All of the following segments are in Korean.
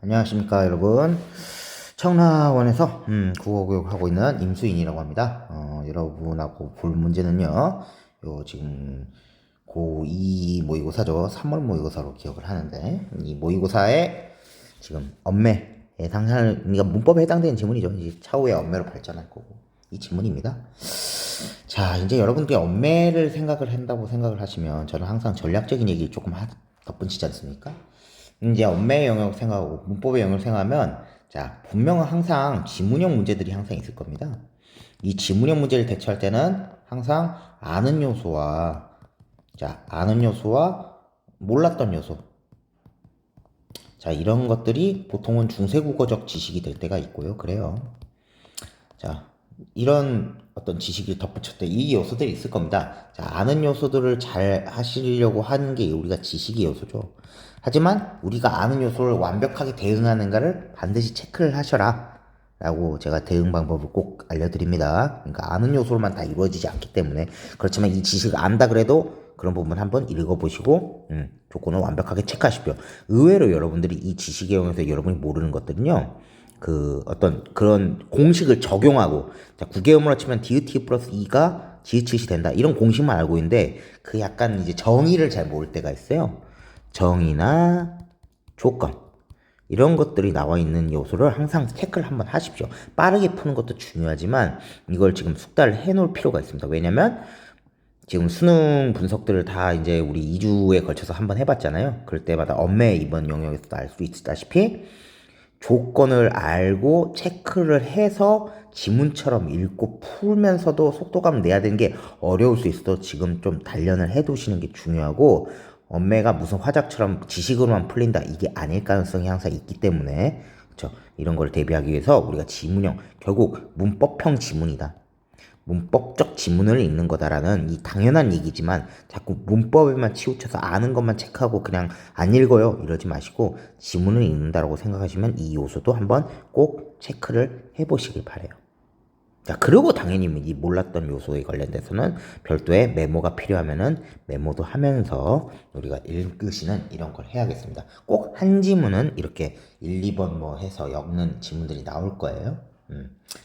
안녕하십니까 여러분. 청라원에서 국어교육하고 있는 임수인이라고 합니다. 여러분하고 볼 문제는요, 요 지금 고2 모의고사죠. 3월 모의고사로 기억을 하는데, 이 모의고사에 지금 엄매에 해당하는, 그러니까 문법에 해당되는 지문이죠. 이제 차후에 엄매로 발전할 거고, 이 지문입니다. 자, 이제 여러분들이 엄매를 생각을 한다고 생각을 하시면 저는 항상 전략적인 얘기를 조금 덧붙이지 않습니까? 이제 엄매의 영역 생각하고 문법의 영역 생각하면, 자, 분명은 항상 지문형 문제들이 항상 있을 겁니다. 이 지문형 문제를 대처할 때는 항상 아는 요소와, 자, 아는 요소와 몰랐던 요소, 자, 이런 것들이 보통은 중세국어적 지식이 될 때가 있고요. 그래요. 자, 이런 어떤 지식을 덧붙였을 때 이 요소들이 있을 겁니다. 자, 아는 요소들을 잘 하시려고 하는 게 우리가 지식의 요소죠. 하지만 우리가 아는 요소를 완벽하게 대응하는가를 반드시 체크를 하셔라 라고 제가 대응 방법을 꼭 알려드립니다. 그러니까 아는 요소로만 다 이루어지지 않기 때문에. 그렇지만 이 지식을 안다 그래도 그런 부분 한번 읽어보시고 조건을 완벽하게 체크하십시오. 의외로 여러분들이 이 지식의 영역에서 여러분이 모르는 것들은요, 그 어떤 그런 공식을 적용하고, 자, 국외음으로 치면 디귿 플러스 이가 지읒이 된다, 이런 공식만 알고 있는데 그 약간 이제 정의를 잘 모를 때가 있어요. 정의나 조건, 이런 것들이 나와 있는 요소를 항상 체크를 한번 하십시오. 빠르게 푸는 것도 중요하지만 이걸 지금 숙달을 해 놓을 필요가 있습니다. 왜냐면 지금 수능 분석들을 다 이제 우리 2주에 걸쳐서 한번 해봤잖아요. 그럴 때마다 엄매 이번 영역에서도 알 수 있다시피 조건을 알고 체크를 해서 지문처럼 읽고 풀면서도 속도감 내야 되는 게 어려울 수 있어도 지금 좀 단련을 해 두시는 게 중요하고, 엄매가 무슨 화작처럼 지식으로만 풀린다, 이게 아닐 가능성이 항상 있기 때문에, 그렇죠? 이런 걸 대비하기 위해서 우리가 지문형, 결국 문법형 지문이다, 문법적 지문을 읽는 거다라는 이 당연한 얘기지만 자꾸 문법에만 치우쳐서 아는 것만 체크하고 그냥 안 읽어요 이러지 마시고, 지문을 읽는다라고 생각하시면 이 요소도 한번 꼭 체크를 해보시길 바래요. 자, 그리고 당연히 이 몰랐던 요소에 관련돼서는 별도의 메모가 필요하면은 메모도 하면서 우리가 읽으시는 이런 걸 해야겠습니다. 꼭 한 지문은 이렇게 1, 2번 뭐 해서 엮는 지문들이 나올 거예요.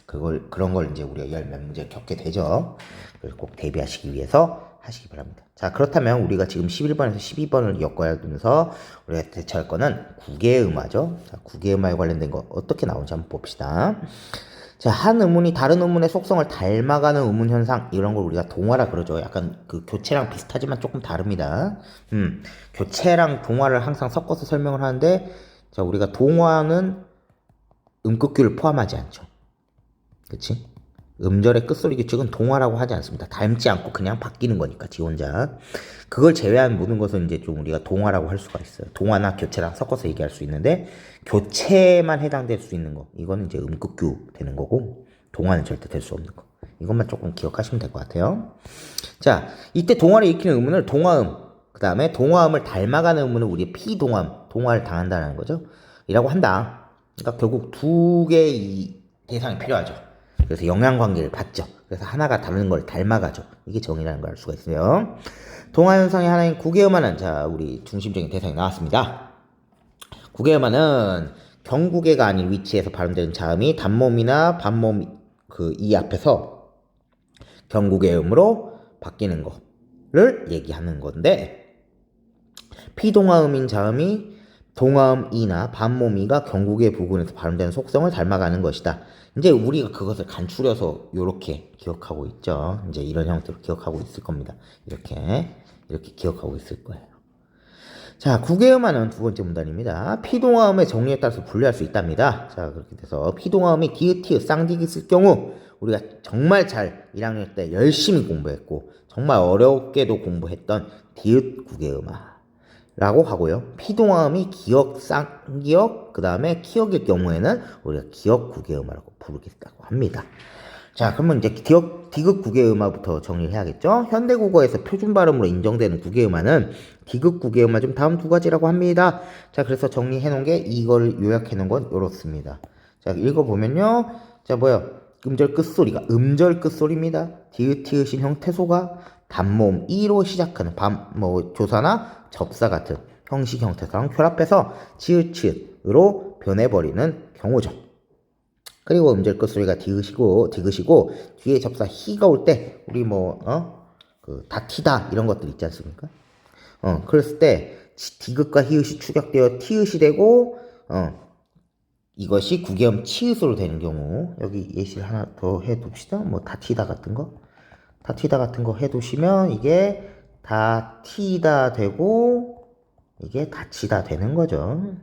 그런 걸 이제 우리가 열 몇 문제 겪게 되죠. 그래서 꼭 대비하시기 위해서 하시기 바랍니다. 자, 그렇다면 우리가 지금 11번에서 12번을 엮어야 되면서 우리가 대처할 거는 국외음화죠. 자, 국외음화에 관련된 거 어떻게 나오는지 한번 봅시다. 자, 한 의문이 다른 의문의 속성을 닮아가는 의문 현상, 이런 걸 우리가 동화라 그러죠. 약간 그 교체랑 비슷하지만 조금 다릅니다. 교체랑 동화를 항상 섞어서 설명을 하는데, 자, 우리가 동화는 음극규를 포함하지 않죠. 그치? 음절의 끝소리 규칙은 동화라고 하지 않습니다. 닮지 않고 그냥 바뀌는 거니까, 지 혼자. 그걸 제외한 모든 것은 이제 좀 우리가 동화라고 할 수가 있어요. 동화나 교체랑 섞어서 얘기할 수 있는데, 교체만 해당될 수 있는 거, 이거는 이제 음극규 되는 거고, 동화는 절대 될 수 없는 거. 이것만 조금 기억하시면 될 것 같아요. 자, 이때 동화를 익히는 의문을 동화음, 그 다음에 동화음을 닮아가는 의문을 우리 피동화음, 동화를 당한다는 거죠. 이라고 한다. 그러니까 결국 두 개의 대상이 필요하죠. 그래서 영향관계를 받죠. 그래서 하나가 다른 걸 닮아가죠. 이게 정의라는 걸 알 수가 있어요. 동화현상의 하나인 국외음화는, 자, 우리 중심적인 대상이 나왔습니다. 국외음화는 경국애가 아닌 위치에서 발음되는 자음이 단모음이나 반모음 그 이 앞에서 경국애음으로 바뀌는 거를 얘기하는 건데, 피동화음인 자음이 동화음 이나 반모미가 경국의 부근에서 발음되는 속성을 닮아가는 것이다. 이제 우리가 그것을 간추려서 이렇게 기억하고 있죠. 이제 이런 형태로 기억하고 있을 겁니다. 이렇게 기억하고 있을 거예요. 자, 국외음화는 두 번째 문단입니다. 피동화음의 정리에 따라서 분류할 수 있답니다. 자, 그렇게 돼서 피동화음이 디귿, 티읕, 쌍디귿 있을 경우 우리가 정말 잘 1학년 때 열심히 공부했고 정말 어렵게도 공부했던 디귿 국외음화 라고 하고요. 피동화음이 기역, 쌍기역, 그 다음에 키역일 경우에는 우리가 기역 국외음화라고 부르겠다고 합니다. 자, 그러면 이제 디귿 국외음화부터 정리를 해야겠죠. 현대국어에서 표준 발음으로 인정되는 국외음화는 디귿 국외음화 중 다음 두 가지라고 합니다. 자, 그래서 정리해 놓은 게, 이걸 요약해 놓은 건 이렇습니다. 자, 읽어보면요. 자, 음절 끝소리가 음절 끝소리입니다. 디귿, 티읕인 형태소가 단모음 이로 시작하는 조사나 접사 같은 형식 형태상 결합해서 지읒, 치읒으로 변해버리는 경우죠. 그리고 음절 끝소리가 디귿이고 뒤에 접사 히가 올 때 우리 다티다 이런 것들 있지 않습니까? 그랬을 때 디귿과 히읗이 추격되어 티읕이 되고 이것이 구개음 치읓으로 되는 경우 여기 예시를 하나 더 해둡시다. 뭐 다티다 같은 거 해두시면 이게 다티다 되고 이게 다치다 되는 거죠.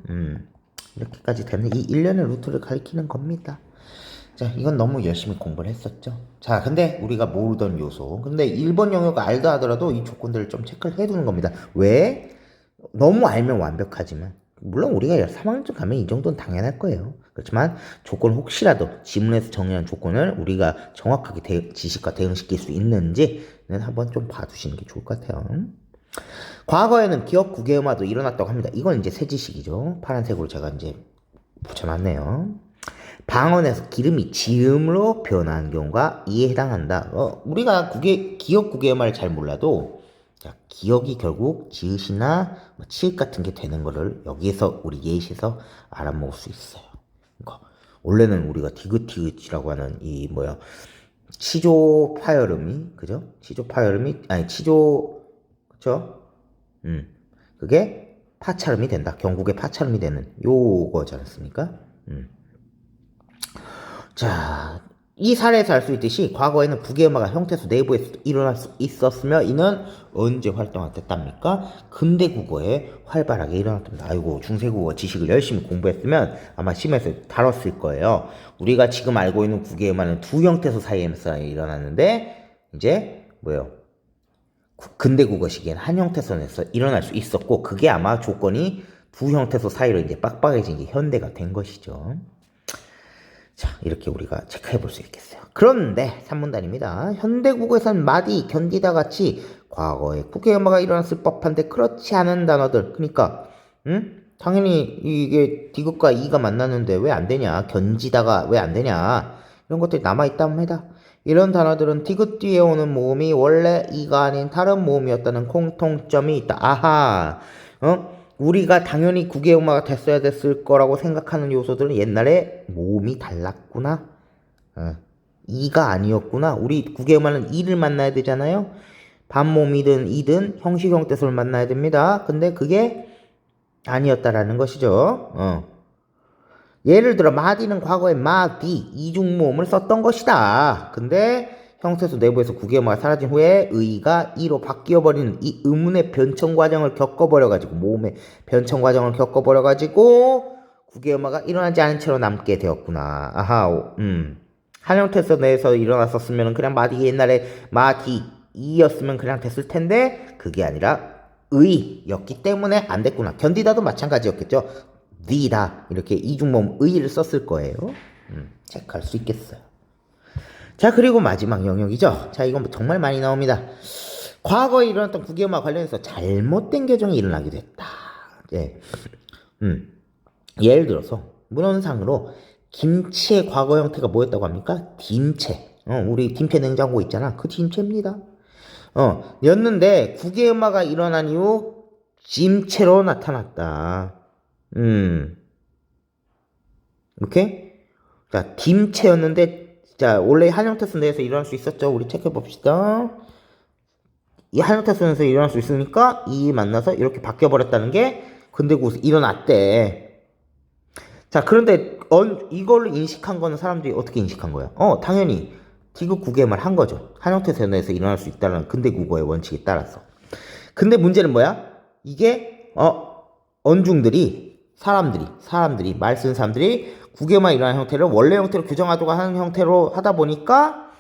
이렇게까지 되는 이 일련의 루트를 가리키는 겁니다. 자, 이건 너무 열심히 공부를 했었죠. 자, 근데 우리가 모르던 요소. 근데 1번 영역 알다 하더라도 이 조건들을 좀 체크를 해두는 겁니다. 왜? 너무 알면 완벽하지만. 물론 우리가 3학년 가면 이 정도는 당연할 거예요. 그렇지만 조건 혹시라도 지문에서 정의한 조건을 우리가 정확하게 지식과 대응시킬 수 있는지는 한번 좀 봐두시는 게 좋을 것 같아요. 과거에는 기억 구개음화도 일어났다고 합니다. 이건 이제 새 지식이죠. 파란색으로 제가 이제 붙여놨네요. 방언에서 기름이 지음으로 변하는 경우가 이에 해당한다. 우리가 기억 구개음화를 잘 몰라도 자, 기억이 결국 지읒이나 치읓 같은 게 되는 거를 여기에서 우리 예시에서 알아먹을 수 있어요. 그러니까 원래는 우리가 디귿이라고 하는 치조 파열음이 그죠? 그죠? 그게 파찰음이 된다. 경국의 파찰음이 되는 요거지 않습니까? 자, 이 사례에서 알 수 있듯이 과거에는 부계음화가 형태수 내부에 일어날 수 있었으며 이는 언제 활동했답니까? 근대 국어에 활발하게 일어났답니다. 아이고, 중세국어 지식을 열심히 공부했으면 아마 시험에서 다뤘을 거예요. 우리가 지금 알고 있는 부계음화는 두 형태수 사이에서 일어났는데 이제 근대 국어 시기엔 한 형태선에서 일어날 수 있었고 그게 아마 조건이 두 형태소 사이로 이제 빡빡해진 게 현대가 된 것이죠. 자, 이렇게 우리가 체크해 볼 수 있겠어요. 그런데 산문단입니다. 현대 국어에서는 마디, 견디다 같이 과거에 국계음화가 일어났을 법한데 그렇지 않은 단어들. 그러니까 당연히 이게 디귿과 이가 만났는데 왜 안 되냐? 견지다가 왜 안 되냐? 이런 것들이 남아 있다고 합니다. 이런 단어들은 디귿 뒤에 오는 모음이 원래 이가 아닌 다른 모음이었다는 공통점이 있다. 아하, 우리가 당연히 국계음화가 됐어야 됐을 거라고 생각하는 요소들은 옛날에 모음이 달랐구나. 이가 아니었구나. 우리 국계음화는 이를 만나야 되잖아요. 반모음이든 이든 형식 형태소를 만나야 됩니다. 근데 그게 아니었다라는 것이죠. 예를 들어 마디는 과거에 마디 이중모음을 썼던 것이다. 근데 형태소 내부에서 국계음화가 사라진 후에 의가 이로 바뀌어버리는 이 의문의 변청 과정을 겪어버려가지고 모음의 변청 과정을 겪어버려가지고 국계음화가 일어나지 않은 채로 남게 되었구나. 아하, 한 형태소 내에서 일어났었으면 그냥 마디 옛날에 마디 이였으면 그냥 됐을 텐데 그게 아니라 의였기 때문에 안 됐구나. 견디다도 마찬가지였겠죠. 니다 이렇게 이중모음 의를 썼을 거예요. 체크할 수 있겠어요. 자, 그리고 마지막 영역이죠. 자, 이건 정말 많이 나옵니다. 과거에 일어났던 국계음화 관련해서 잘못된 개정이 일어나기도 했다. 예. 예를 들어서 문헌상으로 김치의 과거 형태가 뭐였다고 합니까? 딤체. 우리 딤체 냉장고 있잖아. 그 딤체입니다. 였는데 국계음화가 일어난 이후 딤체로 나타났다. 오케이? 자, 딤체였는데 자, 원래 한형태수 내에서 일어날 수 있었죠. 우리 체크해 봅시다. 이 한형태수에서 일어날 수 있으니까 이 만나서 이렇게 바뀌어 버렸다는 게 근대 국어에서 일어났대. 자, 그런데 이걸 인식한 거는 사람들이 어떻게 인식한 거야? 당연히 디귿 국계음화를 한 거죠. 한형태수 내에서 일어날 수 있다는 근대 국어의 원칙에 따라서. 근데 문제는 뭐야? 이게 언중들이 사람들이 말 쓰는 사람들이 국계음화 일어나는 형태를 원래 형태로 규정하도록 하는 형태로 하다 보니까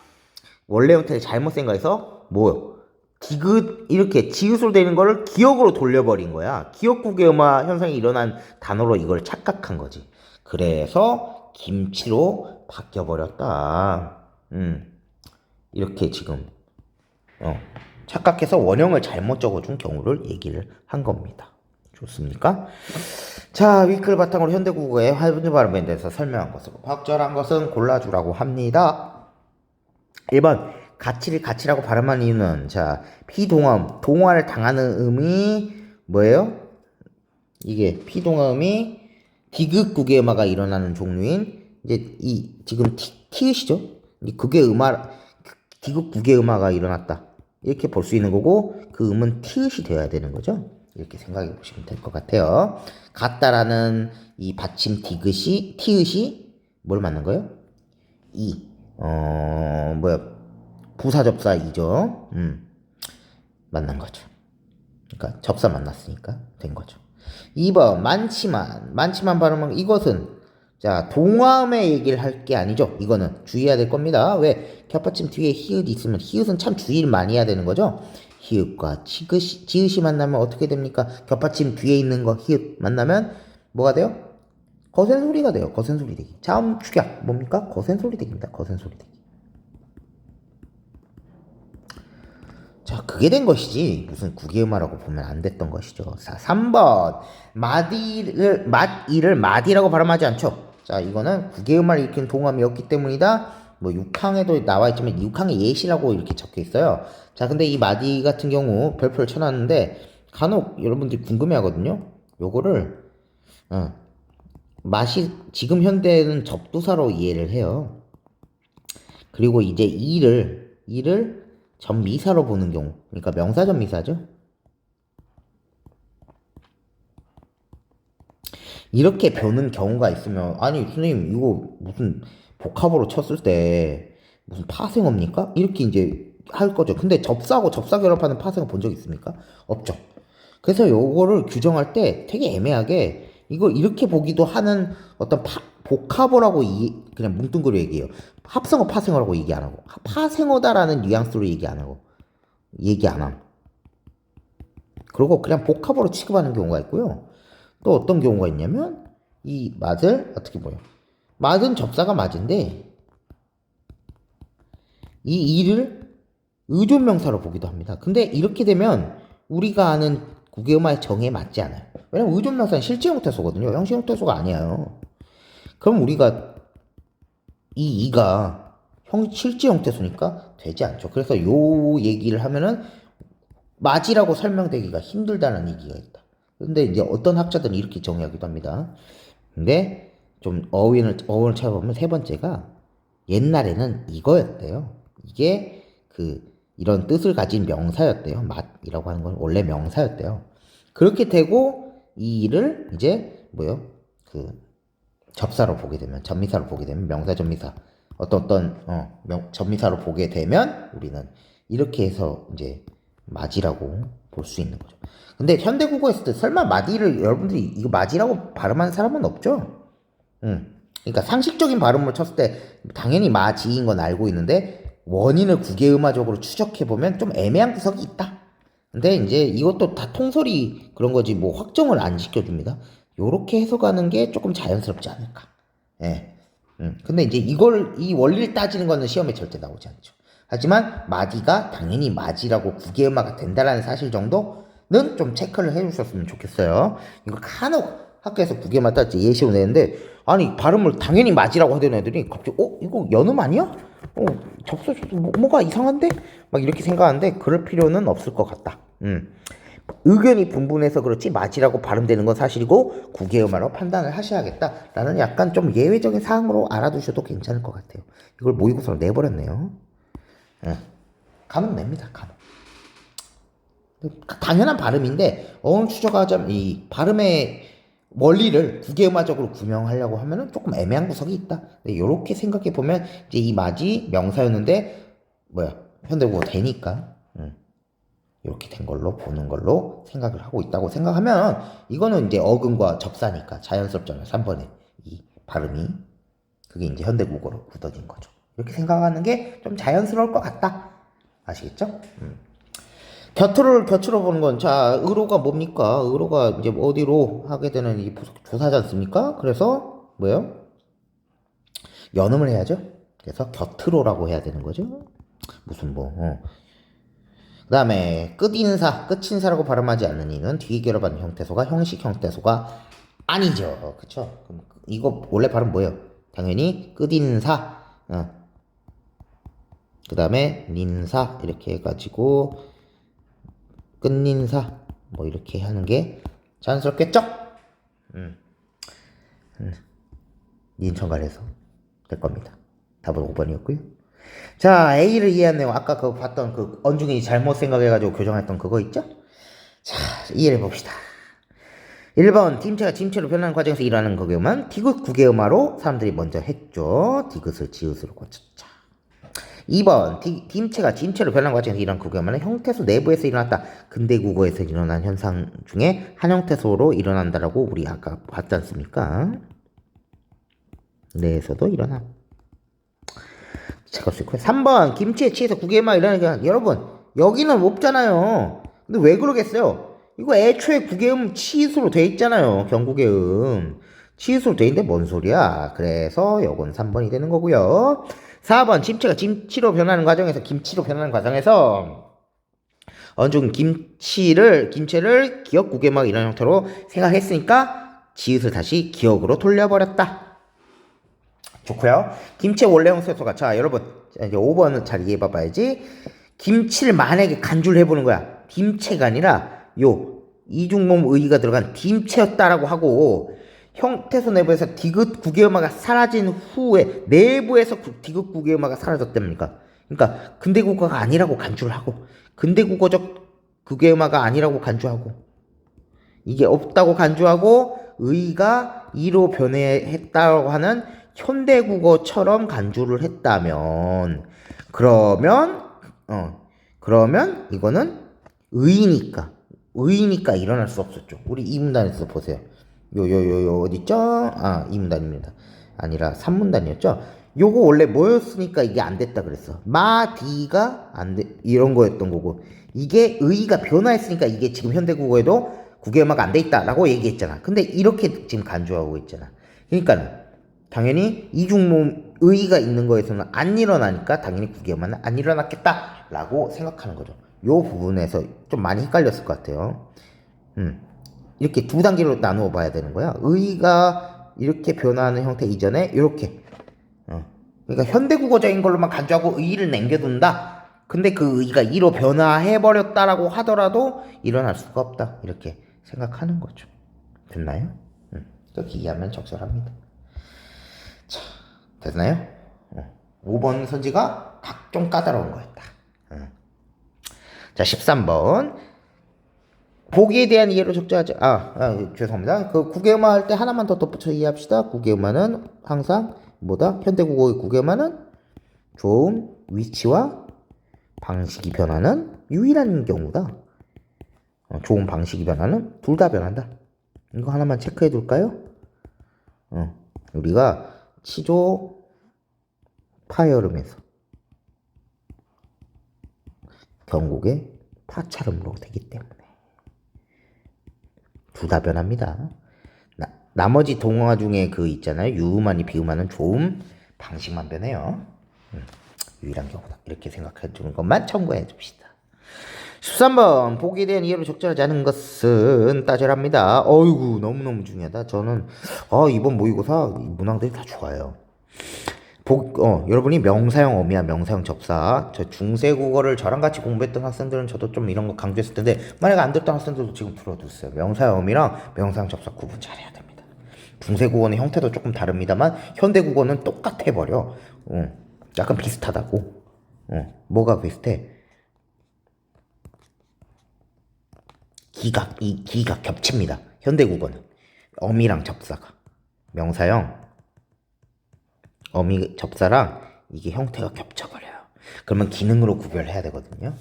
원래 형태를 잘못 생각해서 디귿 이렇게 지읒으로 되는 거를 기억으로 돌려버린 거야. 기억 국계음화 현상이 일어난 단어로 이걸 착각한 거지. 그래서 김치로 바뀌어버렸다. 이렇게 지금 착각해서 원형을 잘못 적어준 경우를 얘기를 한 겁니다. 좋습니까? 자, 위클 바탕으로 현대국어의 활분지 발음에 대해서 설명한 것으로 적절한 것은 골라주라고 합니다. 1번 가치를 가치라고 발음한 이유는 자, 피동음, 동화를 당하는 음이 뭐예요? 이게 피동음이 디귿 국외음화가 일어나는 종류인 이제 이 지금 티읕이죠. 이 국외음화 디귿 국외음화가 일어났다. 이렇게 볼 수 있는 거고 그 음은 티읕이 되어야 되는 거죠. 이렇게 생각해 보시면 될 것 같아요. 같다라는 이 받침 티읕이 뭘 맞는 거예요? 부사접사 이죠. 만난 거죠. 그러니까 접사 만났으니까 된 거죠. 2번 많지만 발음은 이것은 자 동화음의 얘기를 할 게 아니죠. 이거는 주의해야 될 겁니다. 왜? 겹받침 뒤에 히읗이 있으면 히읗은 참 주의를 많이 해야 되는 거죠. 히읗과 지읒이 만나면 어떻게 됩니까? 겹받침 뒤에 있는 거 히읗 만나면 뭐가 돼요? 거센 소리가 돼요. 거센 소리 되기. 자음 축약 뭡니까? 거센 소리 되기입니다. 거센 소리 되기. 자, 그게 된 것이지 무슨 국외음화라고 보면 안 됐던 것이죠. 자, 3번 맛이를 마디라고 발음하지 않죠. 자, 이거는 국외음화를 일으키는 동음이었기 때문이다. 뭐 6항에도 나와 있지만 6항에 예시라고 이렇게 적혀 있어요. 자, 근데 이 마디 같은 경우 별표를 쳐놨는데 간혹 여러분들이 궁금해하거든요. 요거를 맛이 지금 현대는 접두사로 이해를 해요. 그리고 이제 이를 전미사로 보는 경우, 그러니까 명사 전미사죠. 이렇게 벼는 경우가 있으면 아니 선생님 이거 무슨 복합으로 쳤을 때 무슨 파생어입니까? 이렇게 이제 할 거죠. 근데 접사하고 접사 결합하는 파생어 본 적 있습니까? 없죠. 그래서 요거를 규정할 때 되게 애매하게 이걸 이렇게 보기도 하는 어떤 복합어라고 그냥 뭉뚱그려 얘기해요. 합성어 파생어라고 얘기 안 하고 파생어다라는 뉘앙스로 얘기 안 하고 얘기 안 함. 그리고 그냥 복합어로 취급하는 경우가 있고요. 또 어떤 경우가 있냐면 이 맛을 어떻게 보여? 맛은 접사가 맞은데 이 이를 의존명사로 보기도 합니다. 근데 이렇게 되면 우리가 아는 국외음화의 정의에 맞지 않아요. 왜냐면 의존명사는 실제 형태소거든요. 형식 형태소가 아니에요. 그럼 우리가 이가 실제 형태소니까 되지 않죠. 그래서 요 얘기를 하면은 맞이라고 설명되기가 힘들다는 얘기가 있다. 근데 이제 어떤 학자들은 이렇게 정의하기도 합니다. 근데 좀 어원을 찾아보면 세 번째가 옛날에는 이거였대요. 이게 이런 뜻을 가진 명사였대요. 맛이라고 하는 건 원래 명사였대요. 그렇게 되고 이 일을 이제 접사로 보게 되면 전미사로 보게 되면 명사 전미사 전미사로 보게 되면 우리는 이렇게 해서 이제 맞이라고 볼 수 있는 거죠. 근데 현대국어 했을 때 설마 마디를 여러분들이 이거 맞이라고 발음하는 사람은 없죠? 그러니까 상식적인 발음을 쳤을 때 당연히 마지인 건 알고 있는데 원인을 국외음화적으로 추적해보면 좀 애매한 구석이 있다. 근데 이제 이것도 다 통설이 그런 거지 뭐 확정을 안 지켜줍니다. 요렇게 해석하는 게 조금 자연스럽지 않을까. 예. 근데 이제 이 원리를 따지는 거는 시험에 절대 나오지 않죠. 하지만 마디가 당연히 마지라고 국외음화가 된다라는 사실 정도는 좀 체크를 해주셨으면 좋겠어요. 이거 간혹 학교에서 국외음화 딸 때 예시로 내는데 아니 발음을 당연히 마지라고 하던 애들이 갑자기 이거 연음 아니야? 접수 뭐가 이상한데? 막 이렇게 생각하는데 그럴 필요는 없을 것 같다. 의견이 분분해서 그렇지 마지라고 발음되는 건 사실이고 국외음화로 판단을 하셔야겠다라는 약간 좀 예외적인 사항으로 알아두셔도 괜찮을 것 같아요. 이걸 모의고사로 내버렸네요. 간혹 냅니다. 간혹. 당연한 발음인데 어원 추적하자면 이 발음의 원리를 국외음화적으로 규명하려고 하면은 조금 애매한 구석이 있다. 이렇게 생각해 보면 이제 이 맞이 명사였는데 현대국어 되니까 이렇게 된 걸로 보는 걸로 생각을 하고 있다고 생각하면 이거는 이제 어근과 접사니까 자연스럽잖아요. 3번에 이 발음이 그게 이제 현대국어로 굳어진 거죠. 이렇게 생각하는 게 좀 자연스러울 것 같다. 아시겠죠? 곁으로 보는 건, 자, 의로가 뭡니까? 의로가 이제 어디로 하게 되는 이 조사지 않습니까? 그래서, 연음을 해야죠? 그래서 곁으로라고 해야 되는 거죠? 무슨 그 다음에, 끝인사라고 발음하지 않는 이는 뒤에 결합한 형태소가 형식 형태소가 아니죠. 그쵸? 그럼 이거 원래 발음 뭐예요? 당연히 끝인사, 그 다음에 닌사, 이렇게 해가지고, 끝닌사 이렇게 하는 게 자연스럽겠죠? 인천갈에서 될 겁니다. 답은 5번이었고요. 자, A를 이해한 내용 아까 그 봤던 그 언중이 잘못 생각해가지고 교정했던 그거 있죠? 자, 이해를 봅시다. 1번 팀체가 짐체로 변하는 과정에서 일어나는 거게만 디귿 구개음화로 사람들이 먼저 했죠. 디귿을 지읒으로 고쳤죠. 2번 팀체가 짐체로 변하는 과정에서 일어나는 구개음화는 형태소 내부에서 일어났다. 근대 국어에서 일어난 현상 중에 한 형태소로 일어난다라고 우리 아까 봤지 않습니까? 내에서도 일어나. 제가 쓸 거예요. 3번 김치에 취해서 구개음화 일어나니까 여러분 여기는 없잖아요. 근데 왜 그러겠어요? 이거 애초에 구개음 치읓으로 돼 있잖아요. 경구개음 치읓으로 돼 있는데 뭔 소리야. 그래서 요건 3번이 되는 거고요. 4번 김치가 김치로 변하는 과정에서 김치로 변하는 과정에서 언중 김체를 기억 구개음화 이런 형태로 생각했으니까 지읒을 다시 기억으로 돌려버렸다. 좋고요. 김치의 원래 형태소가 자 여러분 이제 5번은 잘 이해해봐야지. 김치를 만약에 간주를 해보는 거야. 김체가 아니라 요 이중몸 의가 들어간 김체였다라고 하고 형태소 내부에서 디귿 구개음화가 사라진 후에 내부에서 디귿 구개음화가 사라졌답니까? 그러니까 근대국어가 아니라고 간주를 하고 근대국어적 구개음화가 아니라고 간주하고 이게 없다고 간주하고 의가 이로 변했다고 하는 현대국어처럼 간주를 했다면 그러면 이거는 의니까 일어날 수 없었죠. 우리 이 문단에서 보세요. 요 어딨죠? 아, 이 문단입니다. 아니라 3문단이었죠. 요거 원래 뭐였으니까 이게 안 됐다 그랬어. 마디가 안 돼. 이런 거였던 거고. 이게 의가 변화했으니까 이게 지금 현대국어에도 구개음화가 안 돼 있다라고 얘기했잖아. 근데 이렇게 지금 간주하고 있잖아. 그러니까 당연히 이중몸 의가 있는 거에서는 안 일어나니까 당연히 구개음화는 안 일어났겠다라고 생각하는 거죠. 요 부분에서 좀 많이 헷갈렸을 것 같아요. 이렇게 두 단계로 나누어 봐야 되는 거야. 의가 이렇게 변화하는 형태 이전에 이렇게 그러니까 현대국어적인 걸로만 간주하고 의를 남겨둔다. 근데 그 의가 이로 변화해버렸다라고 하더라도 일어날 수가 없다. 이렇게 생각하는 거죠. 됐나요? 그렇게 이해하면 적절합니다. 자, 됐나요? 5번 선지가 좀 까다로운 거였다. 자, 13번. 보기에 대한 이해로 적절하지. 죄송합니다. 그 구개음화 할 때 하나만 더 덧붙여 이해합시다. 구개음화는 항상 뭐다? 현대국어의 구개음화는 조음, 위치와 방식이 변하는 유일한 경우다. 조음, 방식이 변하는 둘 다 변한다. 이거 하나만 체크해 둘까요? 우리가 치조 파열음에서 경곡의 파찰음으로 되기 때문에 둘 다 변합니다. 나머지 동화 중에 그 있잖아요. 유음하니 비음하는 조음 방식만 변해요. 유일한 경우다. 이렇게 생각해 주는 것만 참고해 줍시다. 13번 보기에 대한 이해로 적절하지 않은 것은 따져랍니다. 어이구 너무너무 중요하다. 저는 이번 모의고사 문항들이 다 좋아요. 여러분이 명사형 어미야 명사형 접사 저 중세국어를 저랑 같이 공부했던 학생들은 저도 좀 이런 거 강조했을 텐데 만약에 안 듣던 학생들도 지금 들어두세요. 명사형 어미랑 명사형 접사 구분 잘해야 됩니다. 중세국어는 형태도 조금 다릅니다만 현대국어는 똑같아 버려. 약간 비슷하다고. 뭐가 비슷해? 기가 겹칩니다. 현대국어는 어미랑 접사가 명사형 어미 접사랑 이게 형태가 겹쳐버려요. 그러면 기능으로 구별해야 되거든요.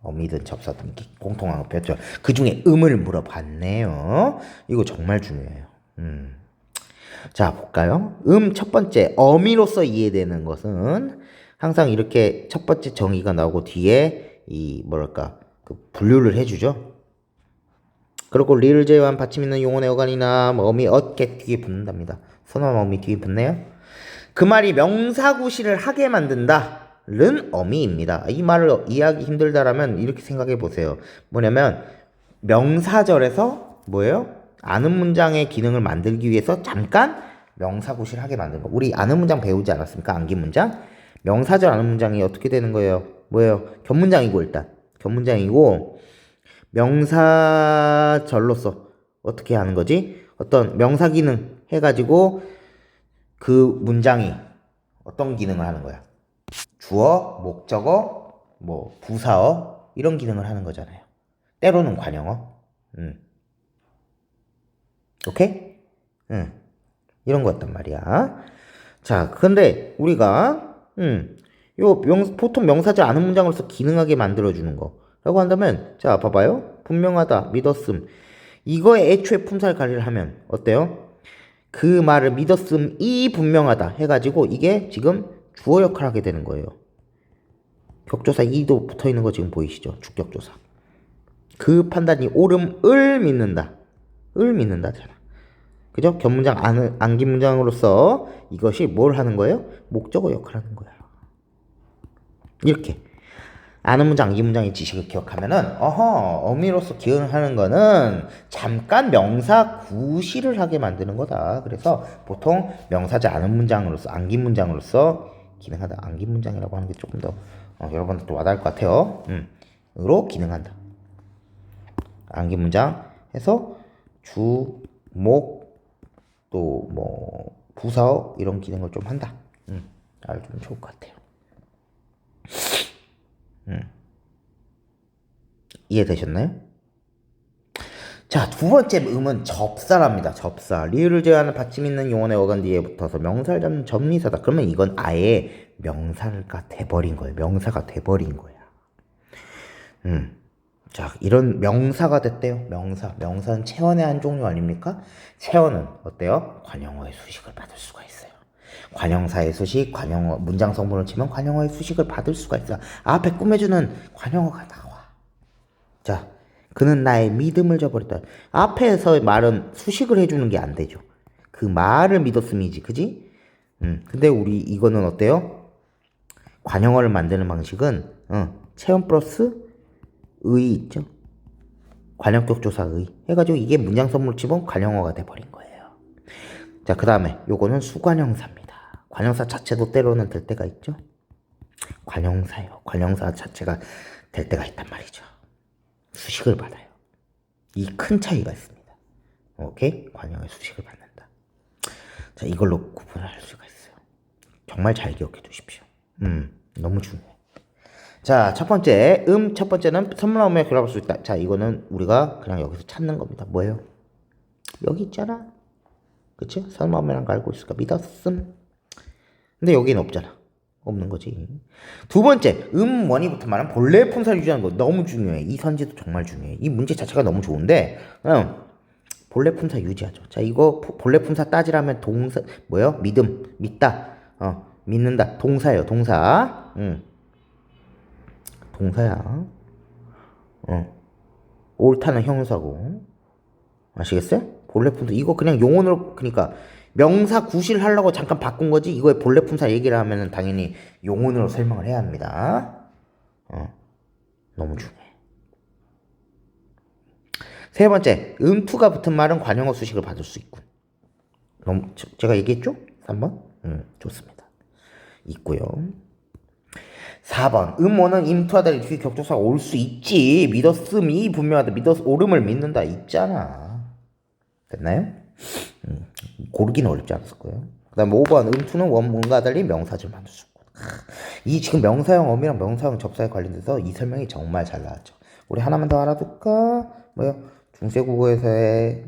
어미든 접사든 공통한 거 배웠죠. 그 중에 음을 물어봤네요. 이거 정말 중요해요. 자 볼까요? 첫 번째 어미로서 이해되는 것은 항상 이렇게 첫 번째 정의가 나오고 뒤에 이 뭐랄까 그 분류를 해주죠. 그리고 리을 제외한 받침 있는 용언의 어간이나 어미 어깨 뒤에 붙는답니다. 선언 어미 뒤에 붙네요. 그 말이 명사구시를 하게 만든다는 어미입니다. 이 말을 이해하기 힘들다라면 이렇게 생각해 보세요. 뭐냐면 명사절에서 뭐예요? 아는 문장의 기능을 만들기 위해서 잠깐 명사구시를 하게 만든 거. 우리 아는 문장 배우지 않았습니까? 암기 문장. 명사절 아는 문장이 어떻게 되는 거예요? 뭐예요? 견문장이고 일단 견문장이고 명사절로서 어떻게 하는 거지? 어떤 명사 기능 해가지고 그 문장이 어떤 기능을 하는 거야? 주어, 목적어, 뭐 부사어 이런 기능을 하는 거잖아요. 때로는 관용어. 오케이? 이런 거였단 말이야. 자, 근데 우리가 보통 명사절 아는 문장으로서 기능하게 만들어주는 거라고 한다면, 자, 봐봐요. 분명하다, 믿었음. 이거에 애초에 품사를 관리를 하면 어때요? 그 말을 믿었음이 분명하다 해가지고 이게 지금 주어 역할을 하게 되는 거예요. 격조사 이도 붙어 있는 거 지금 보이시죠? 주격조사. 그 판단이 옳음을 믿는다. 을 믿는다잖아. 그죠? 견문장 안긴 문장으로서 이것이 뭘 하는 거예요? 목적어 역할을 하는 거야. 이렇게 아는 문장, 안긴 문장의 지식을 기억하면은 어미로서 기억하는 거는 잠깐 명사 구실을 하게 만드는 거다. 그래서 보통 명사제 아는 문장으로서, 안긴 문장으로서 기능하다. 안긴 문장이라고 하는 게 조금 더 여러분들도 와닿을 것 같아요. 으로 기능한다. 안긴 문장 해서 주, 목, 또 뭐 부사어 이런 기능을 좀 한다. 알면 좋을 것 같아요. 이해되셨나요? 자, 두 번째 음은 접사랍니다. 접사. 리을을 제외하는 받침 있는 용언의 어간 뒤에 붙어서 명사를 잡는 접리사다. 그러면 이건 아예 명사가 돼버린 거예요. 명사가 돼버린 거야. 자, 이런 명사가 됐대요. 명사. 명사는 체언의 한 종류 아닙니까? 체언은 어때요? 관용어의 수식을 받을 수가 있어요. 관형사의 수식, 관용어, 문장 성분을 치면 관용어의 수식을 받을 수가 있어요. 앞에 꾸며주는 관용어가 나와. 자, 그는 나의 믿음을 저버렸다. 앞에서의 말은 수식을 해주는 게 안 되죠. 그 말을 믿었음이지, 그지? 근데 우리 이거는 어때요? 관용어를 만드는 방식은 체언 플러스 의 있죠? 관형격 조사의 해가지고 이게 문장 선물 치면 관형어가 돼버린 거예요. 자, 그 다음에 요거는 수관형사입니다. 관형사 자체도 때로는 될 때가 있죠. 관형사요. 관형사 자체가 될 때가 있단 말이죠. 수식을 받아요. 이 큰 차이가 있습니다. 오케이? 관형의 수식을 받는다. 자, 이걸로 구분을 할 수가 있어요. 정말 잘 기억해 두십시오. 너무 중요해. 자, 첫 번째, 첫 번째는 선물나무에 결합할 수 있다. 자, 이거는 우리가 그냥 여기서 찾는 겁니다. 뭐예요? 여기 있잖아. 그치? 선물나무랑 알고 있을까? 믿었음. 근데 여기는 없잖아. 없는 거지. 두 번째, 원이 붙은 말은 본래 품사를 유지하는 거 너무 중요해. 이 선지도 정말 중요해. 이 문제 자체가 너무 좋은데, 본래 품사 유지하죠. 자, 이거 본래 품사 따지라면 동사, 뭐예요? 믿음, 믿다, 믿는다. 동사예요, 동사. 동사야. 옳다는 형용사고. 아시겠어요? 본래 품사. 이거 그냥 용언으로, 그러니까 명사 구실 하려고 잠깐 바꾼 거지. 이거의 본래 품사 얘기를 하면은 당연히 용언으로 설명을 해야 합니다. 너무 중요해. 세 번째, 투가 붙은 말은 관용어 수식을 받을 수 있군. 제가 얘기했죠? 3번? 좋습니다. 있고요. 4번, 원은 임투와 달리 뒤에 격조사가 올 수 있지. 믿었음이 분명하다. 옳음을 믿는다. 있잖아. 됐나요? 고르기는 어렵지 않았을 거예요. 그 다음 5번, 투는 원문과 달리 명사절 만들 수 있고. 이 지금 명사형 어미랑 명사형 접사에 관련돼서 이 설명이 정말 잘 나왔죠. 우리 하나만 더 알아둘까? 뭐요? 중세국어에서의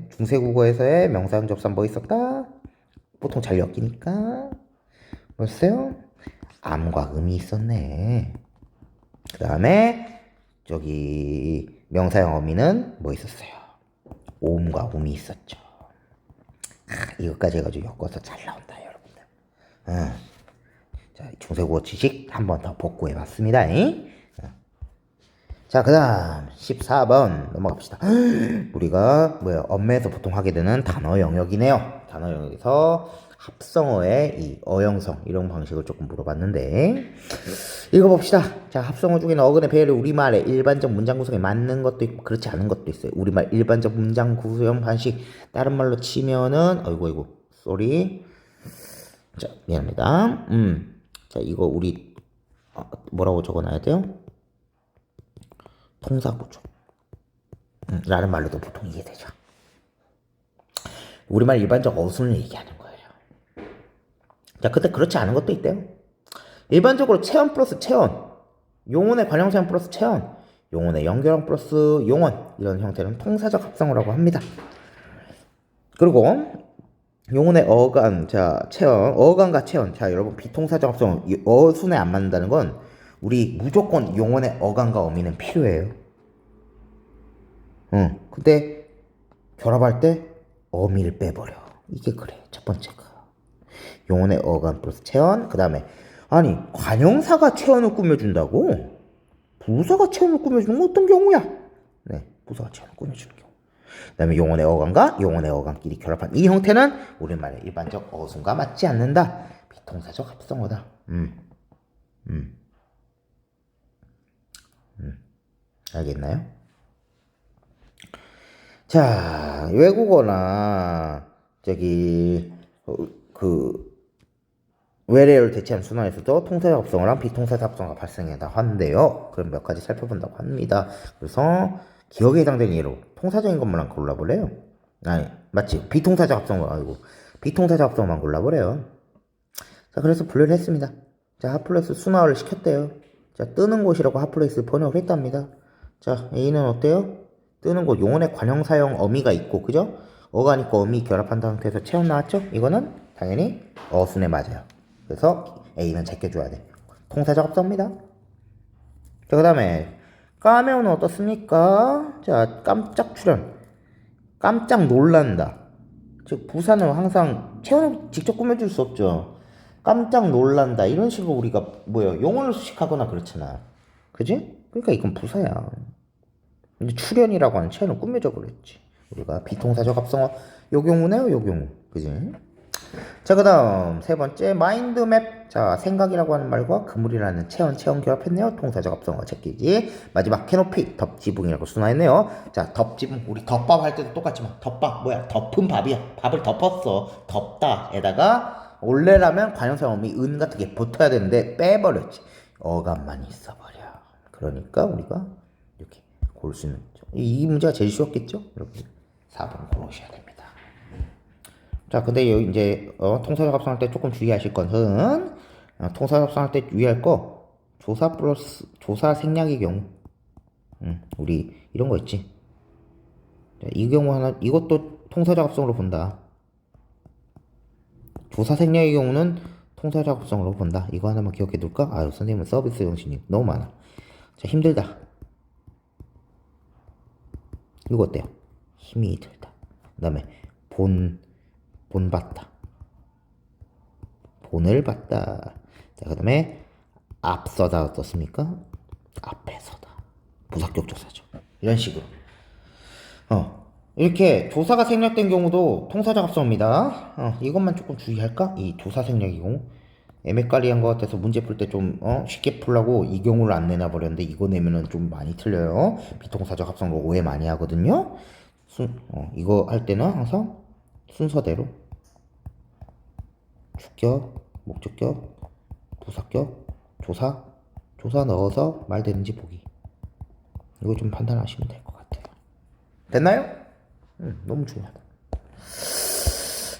명사형 접사 뭐 있었다? 보통 잘 엮이니까. 뭐였어요? 암과 음이 있었네. 그 다음에 저기 명사형 어미는 뭐 있었어요? 오음과 음이 있었죠. 이것까지 해가지고 엮어서 잘 나온다, 여러분들. 자, 중세국어 지식 한 번 더 복구해봤습니다. 자, 그 다음 14번 넘어갑시다. 우리가 뭐야, 언매에서 보통 하게 되는 단어 영역이네요. 단어 영역에서 합성어의 이 어형성 이런 방식을 조금 물어봤는데, 읽어봅시다. 자, 합성어 중에는 어근의 배열이 우리말의 일반적 문장 구성에 맞는 것도 있고 그렇지 않은 것도 있어요. 우리말 일반적 문장 구성 방식, 다른 말로 치면은 어이구 쏘리. 자, 미안합니다. 자, 이거 우리 뭐라고 적어놔야 돼요? 통사구조 라는 말로도 보통 이해되죠. 우리말 일반적 어순을 얘기하는 거예요. 자, 근데 그렇지 않은 것도 있대요. 일반적으로 체언 플러스 체언, 용언의 관형사형 플러스 체언, 용언의 연결형 플러스 용언, 이런 형태는 통사적 합성어라고 합니다. 그리고 용언의 어간, 자, 체언, 어간과 체언. 자, 여러분, 비통사적 합성어, 어순에 안 맞는다는 건 우리 무조건 용언의 어간과 어미는 필요해요. 근데 결합할 때 어미를 빼버려. 이게 그래. 첫 번째가. 용언의 어간 플러스 체언. 그 다음에, 아니, 관형사가 체언을 꾸며준다고? 부사가 체언을 꾸며주는 건 어떤 경우야? 네, 부사가 체언을 꾸며주는 경우. 그 다음에 용언의 어간과 용언의 어간끼리 결합한 이 형태는 우리말의 일반적 어순과 맞지 않는다. 비통사적 합성어다. 알겠나요? 자, 외국어나 저기 외래어를 대체한 순환에서도 통사적 합성어랑 비통사적 합성어가 발생한다 하는데요. 그럼 몇 가지 살펴본다고 합니다. 그래서 기억에 해당되는 예로 통사적인 것만 골라보래요. 아니, 맞지? 비통사적 합성어, 아이고, 비통사적 합성어만 골라보래요. 자, 그래서 분류를 했습니다. 자, 핫플레이스 순화를 시켰대요. 자, 뜨는 곳이라고 핫플레이스 번역을 했답니다. 자, A는 어때요? 뜨는 곳, 용언의 관형사형 어미가 있고, 그죠? 어가 있고 어미 결합한 상태에서 체험 나왔죠? 이거는 당연히 어순에 맞아요. 그래서 A는 제껴줘야 돼. 통사적 합성어입니다. 자, 그 다음에 까메오는 어떻습니까? 자, 깜짝 출현. 깜짝 놀란다. 즉, 부사는 항상 체온을 직접 꾸며줄 수 없죠. 깜짝 놀란다. 이런 식으로 우리가 용어를 수식하거나 그렇잖아. 그지? 그러니까 이건 부사야. 근데 출현이라고 하는 체온을 꾸며줘 그랬지. 우리가 비통사적 합성어 요 경우네요. 요 경우. 그지? 자, 그 다음 세 번째 마인드맵. 자, 생각이라고 하는 말과 그물이라는 체험 결합했네요. 통사적 합성어 제끼지. 마지막 캐노피 덮지붕이라고 순화했네요. 자, 덮지붕 우리 덮밥 할 때도 똑같지만 덮밥 뭐야? 덮은 밥이야. 밥을 덮었어. 덮다에다가 원래라면 관형사형이 은 같은 게 붙어야 되는데 빼버렸지. 어감만 있어버려. 그러니까 우리가 이렇게 고를 수 있는 거죠. 이 문제가 제일 쉬웠겠죠? 여러분 4번 고르셔야 됩니다. 자, 근데 여기 이제 통사적 합성할 때 조금 주의하실 것은 통사적 합성할 때 유의할 거 조사 플러스 조사 생략의 경우. 우리 이런 거 있지. 자, 이 경우 하나 이것도 통사적 합성으로 본다. 조사 생략의 경우는 통사적 합성으로 본다. 이거 하나만 기억해 둘까? 아유, 선생님은 서비스 정신이 너무 많아. 자, 힘들다. 이거 어때요? 힘이 들다. 그 다음에 본받다. 본을 받다. 자, 그 다음에 앞서다 어떻습니까? 앞에서다. 부사격 조사죠. 이런 식으로. 이렇게 조사가 생략된 경우도 통사적 합성어입니다. 이것만 조금 주의할까? 이 조사 생략의 경우. 애매까리한 것 같아서 문제 풀 때 좀 쉽게 풀라고 이 경우를 안 내놔버렸는데 이거 내면은 좀 많이 틀려요. 비통사적 합성어로 오해 많이 하거든요. 이거 할 때는 항상 순서대로 주격, 목적격, 부사격, 조사 넣어서 말 되는지 보기. 이거 좀 판단하시면 될 것 같아요. 됐나요? 너무 중요하다.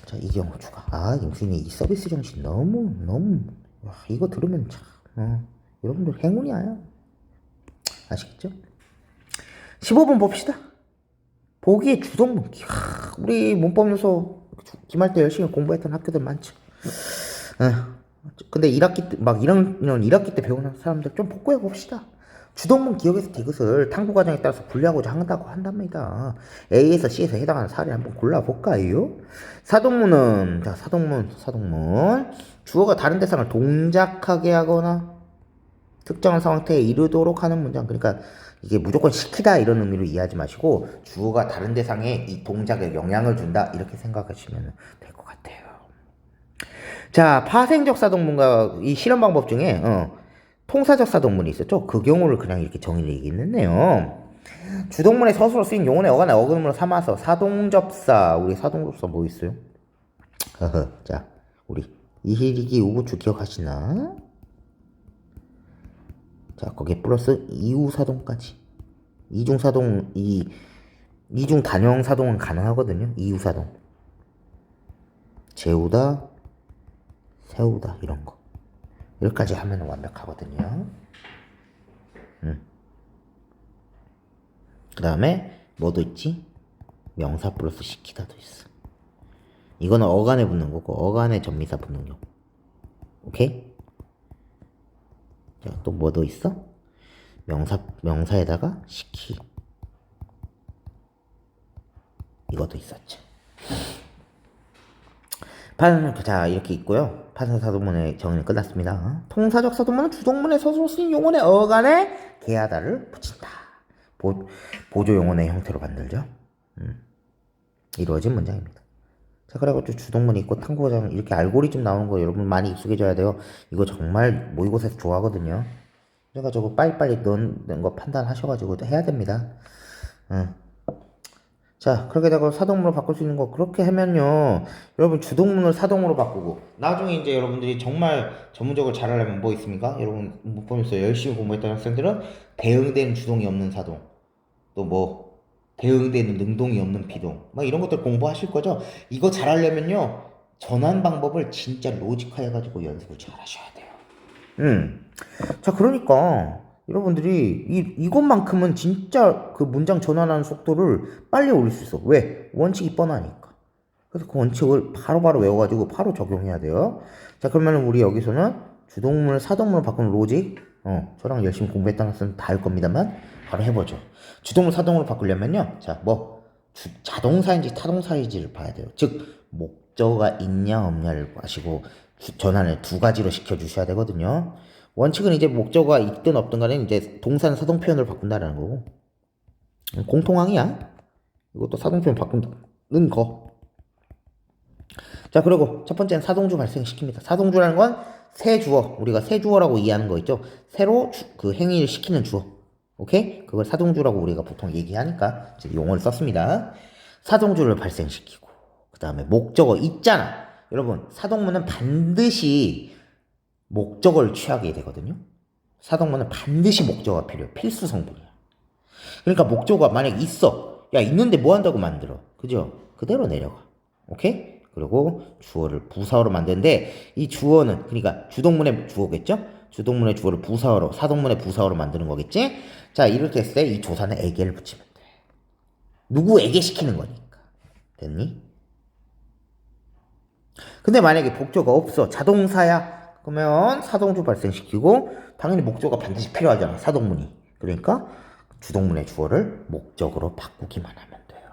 자, 이 경우 추가. 임수인이 이 서비스 정신 너무 와, 이거 들으면 참 여러분들 행운이야. 아시겠죠? 15번 봅시다. 보기의 주동문. 우리 문법 요소 기말 때 열심히 공부했던 학교들 많죠. 근데 1학기 때 막 이런 1학기 때 배우는 사람들 좀 복구해 봅시다. 주동문 기억에서 디귿을 탐구 과정에 따라서 분류하고자 한답니다. A에서 C에서 해당하는 사례 한번 골라볼까요? 사동문은 자, 사동문 주어가 다른 대상을 동작하게 하거나 특정한 상태에 이르도록 하는 문장. 그러니까 이게 무조건 시키다 이런 의미로 이해하지 마시고 주어가 다른 대상에 이 동작에 영향을 준다 이렇게 생각하시면 될 것 같아요. 자, 파생적 사동문과 이 실험 방법 중에 통사적 사동문이 있었죠. 그 경우를 그냥 이렇게 정의를 얘기했네요. 주동문의 서술로 쓰인 용언의 어간의 어근으로 삼아서 사동접사. 우리 사동접사 뭐 있어요? 자, 우리 이희리기 우구추 기억하시나? 자, 거기에 플러스 이후사동까지. 이중 단형사동은 가능하거든요. 이후사동. 재우다, 세우다 이런 거. 여기까지 하면 완벽하거든요. 그 다음에 뭐도 있지? 명사 플러스 시키다도 있어. 이거는 어간에 붙는 거고 어간에 전미사 붙는 거. 오케이? 자, 또 뭐도 있어? 명사에다가 시키. 이것도 있었죠. 자, 이렇게 있고요. 파생사동문의 정의는 끝났습니다. 통사적 사동문은 주동문에 서술로 쓰인 용언의 어간에 게하다를 붙인다. 보조 용언의 형태로 만들죠. 이루어진 문장입니다. 자, 그래가지고 주동문이 있고 탐구과정 이렇게 알고리즘 나오는 거 여러분 많이 익숙해져야 돼요. 이거 정말 모의고사에서 좋아하거든요. 그래가지고 빨리빨리 넣는 거 판단하셔가지고 해야 됩니다. 자, 그렇게 되고 사동문으로 바꿀 수 있는 거 그렇게 하면요, 여러분 주동문을 사동으로 바꾸고 나중에 이제 여러분들이 정말 전문적으로 잘하려면 뭐 있습니까? 여러분 못 보면서 열심히 공부했던 학생들은 대응되는 주동이 없는 사동, 또 뭐 대응되는 능동이 없는 비동, 막 이런 것들 공부하실 거죠. 이거 잘하려면요, 전환 방법을 진짜 로직화해가지고 연습을 잘 하셔야 돼요. 자, 그러니까 여러분들이 이것만큼은 진짜 그 문장 전환하는 속도를 빨리 올릴 수 있어. 왜? 원칙이 뻔하니까. 그래서 그 원칙을 바로바로 외워가지고 바로 적용해야 돼요. 자, 그러면 우리 여기서는 주동문을 사동문으로 바꾸는 로직, 저랑 열심히 공부했던 학생은 다 할 겁니다만 바로 해보죠. 주동문 사동으로 바꾸려면요, 자, 자동사인지 타동사인지를 봐야 돼요. 즉 목적어가 있냐 없냐를 아시고 전환을 두 가지로 시켜주셔야 되거든요. 원칙은 이제 목적어가 있든 없든 간에 이제 동사는 사동 표현으로 바꾼다라는 거고, 공통항이야. 이것도 사동 표현 바꾼다는 거. 자, 그리고 첫 번째는 사동주 발생시킵니다. 사동주라는 건 새 주어, 우리가 새 주어라고 이해하는 거 있죠. 새로 그 행위를 시키는 주어. 오케이? 그걸 사동주라고 우리가 보통 얘기하니까 용어를 썼습니다. 사동주를 발생시키고, 그 다음에 목적어 있잖아. 여러분, 사동문은 반드시 목적어를 취하게 되거든요. 사동문은 반드시 목적어가 필요해. 필수 성분이야. 그러니까 목적어가 만약 있어. 야, 있는데 뭐 한다고 만들어. 그죠? 그대로 내려가. 오케이? 그리고 주어를 부사어로 만드는데, 이 주어는, 그러니까 주동문의 주어겠죠? 주동문의 주어를 부사어로, 사동문의 부사어로 만드는 거겠지? 자, 이렇게 했을 때 이 조사는 에게를 붙이면 돼. 누구에게 시키는 거니까. 됐니? 근데 만약에 목적어가 없어. 자동사야. 그러면 사동주 발생시키고, 당연히 목적어가 반드시 필요하잖아. 사동문이. 그러니까 주동문의 주어를 목적으로 바꾸기만 하면 돼요.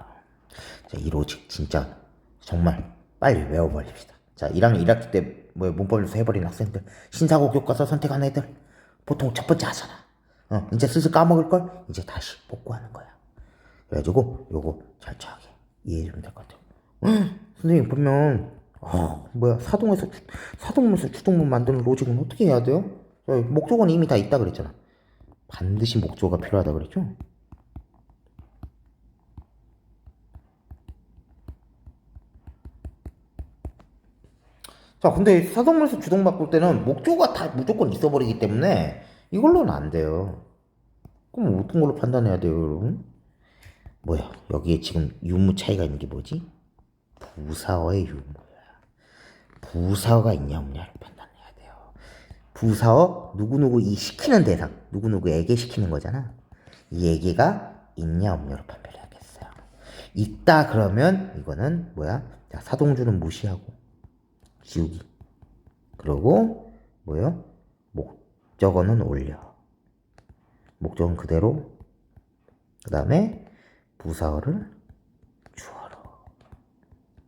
자, 이 로직 진짜 정말 빨리 외워버립시다. 자, 1학년 1학기 때 문법에서 해버린 학생들, 신사고 교과서 선택한 애들 보통 첫 번째 하잖아. 이제 슬슬 까먹을걸? 이제 다시 복구하는 거야. 그래가지고 요거 철저하게 이해해주면 될 것 같아요. 선생님, 그러면 사동문에서 주동문 만드는 로직은 어떻게 해야 돼요? 목적어는 이미 다 있다 그랬잖아. 반드시 목적어가 필요하다 그랬죠? 자, 근데 사동문에서 주동 바꿀 때는 목적어가 다 무조건 있어버리기 때문에 이걸로는 안 돼요. 그럼 어떤 걸로 판단해야 돼요, 여러분? 뭐야, 여기에 지금 유무 차이가 있는 게 뭐지? 부사어의 유무야. 부사어가 있냐 없냐를 판단해야 돼요. 부사어, 누구누구 이 시키는 대상, 누구누구에게 시키는 거잖아. 이 에게가 있냐 없냐로 판별해야겠어요. 있다 그러면 이거는 뭐야? 자, 사동주는 무시하고 지우기. 그리고 뭐요? 목적어는 올려. 목적은 그대로. 그 다음에 부사어를 주어로.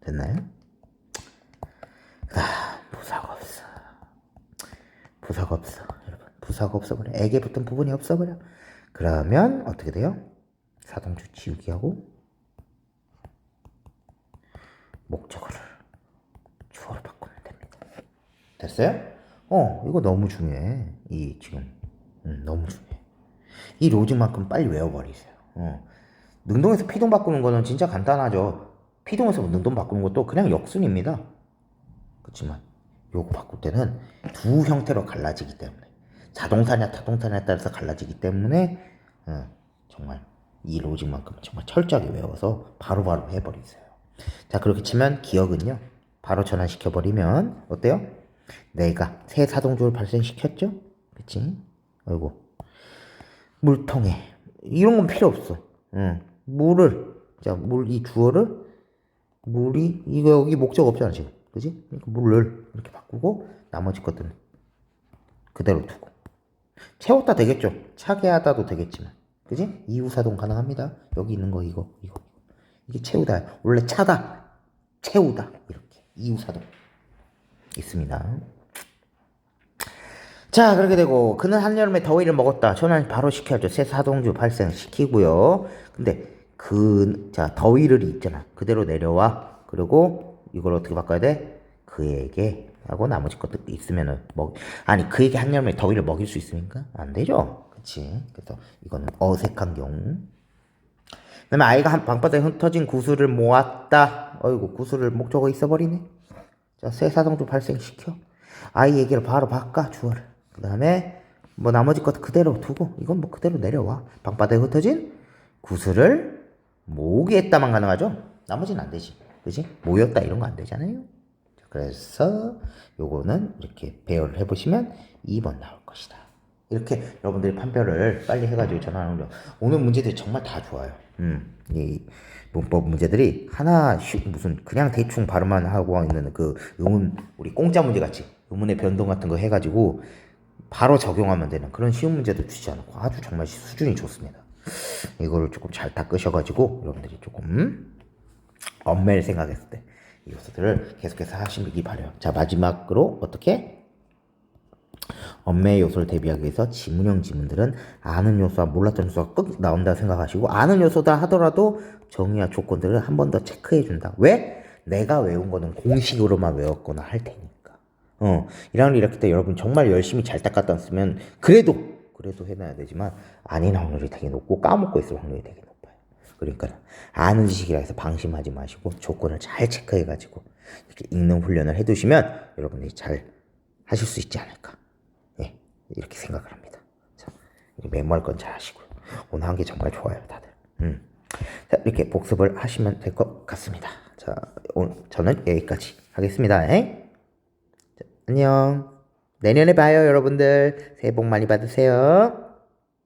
됐나요? 부사가 없어. 부사가 없어. 여러분, 부사가 없어버려. 에게 붙은 부분이 없어버려. 그러면 어떻게 돼요? 사동주 지우기하고 목적어를 주어로 바꾸면 됩니다. 됐어요? 이거 너무 중요해. 너무 중요해. 이 로직만큼 빨리 외워버리세요. 능동에서 피동 바꾸는 거는 진짜 간단하죠. 피동에서 능동 바꾸는 것도 그냥 역순입니다. 그렇지만 요거 바꿀 때는 두 형태로 갈라지기 때문에, 자동사냐 타동사냐에 따라서 갈라지기 때문에 정말 이 로직만큼 정말 철저하게 외워서 바로바로 해버리세요. 자, 그렇게 치면 기억은요, 바로 전환시켜버리면 어때요? 내가 새 사동주를 발생시켰죠? 그치? 아이고. 물통에 이런 건 필요 없어. 물을 물 이 주어를 물이 이거 여기 목적 없잖아 지금, 그지? 그러니까 물을 이렇게 바꾸고 나머지 것들은 그대로 두고 채웠다 되겠죠. 차게 하다도 되겠지만, 그지? 이후사동 가능합니다. 여기 있는 거 이거 이게 채우다. 원래 차다, 채우다 이렇게 이후사동 있습니다. 자, 그렇게 되고 그는 한여름에 더위를 먹었다. 전환 바로 시켜야죠. 새 사동주 발생시키고요. 근데 자, 더위를 있잖아. 그대로 내려와. 그리고 이걸 어떻게 바꿔야 돼? 그에게 하고 나머지 것도 있으면은 아니 그에게 한여름에 더위를 먹일 수 있습니까? 안 되죠. 그치? 그래서 이거는 어색한 경우. 그다음에 아이가 한 방바닥에 흩어진 구슬을 모았다. 어이구, 구슬을 목적어 있어버리네. 자, 새 사동주 발생시켜. 아이 얘기를 바로 바꿔, 주어를. 그 다음에 뭐 나머지 것 그대로 두고 이건 뭐 그대로 내려와. 방바닥에 흩어진 구슬을 모으게 했다만 가능하죠. 나머지는 안 되지, 그지? 모였다 이런 거 안 되잖아요. 그래서 요거는 이렇게 배열을 해보시면 2번 나올 것이다. 이렇게 여러분들이 판별을 빨리 해가지고 전화하는 거. 오늘 문제들이 정말 다 좋아요. 이 문법 문제들이 하나 무슨 그냥 대충 발음만 하고 있는 그 의문, 우리 공짜 문제 같이 의문의 변동 같은 거 해가지고 바로 적용하면 되는 그런 쉬운 문제도 주지 않고 아주 정말 수준이 좋습니다. 이거를 조금 잘 닦으셔가지고 여러분들이 조금 엄매를 생각했을 때 이 요소들을 계속해서 하시기 바래요. 자, 마지막으로 어떻게 엄매의 요소를 대비하기 위해서 지문형 지문들은 아는 요소와 몰랐던 요소가 꼭 나온다 생각하시고, 아는 요소다 하더라도 정의와 조건들을 한 번 더 체크해 준다. 왜? 내가 외운 거는 공식으로만 외웠거나 할 테니까. 1학년 1학기 때 여러분 정말 열심히 잘 닦았다 쓰면 그래도 해놔야 되지만 아닌 확률이 되게 높고 까먹고 있을 확률이 되게 높아요. 그러니까 아는 지식이라 해서 방심하지 마시고 조건을 잘 체크해가지고 이렇게 읽는 훈련을 해두시면 여러분들이 잘 하실 수 있지 않을까. 예, 이렇게 생각을 합니다. 자, 메모할 건 잘 하시고요. 오늘 한 게 정말 좋아요, 다들. 자, 이렇게 복습을 하시면 될 것 같습니다. 자, 오늘 저는 여기까지 하겠습니다. 자, 안녕. 내년에 봐요, 여러분들. 새해 복 많이 받으세요.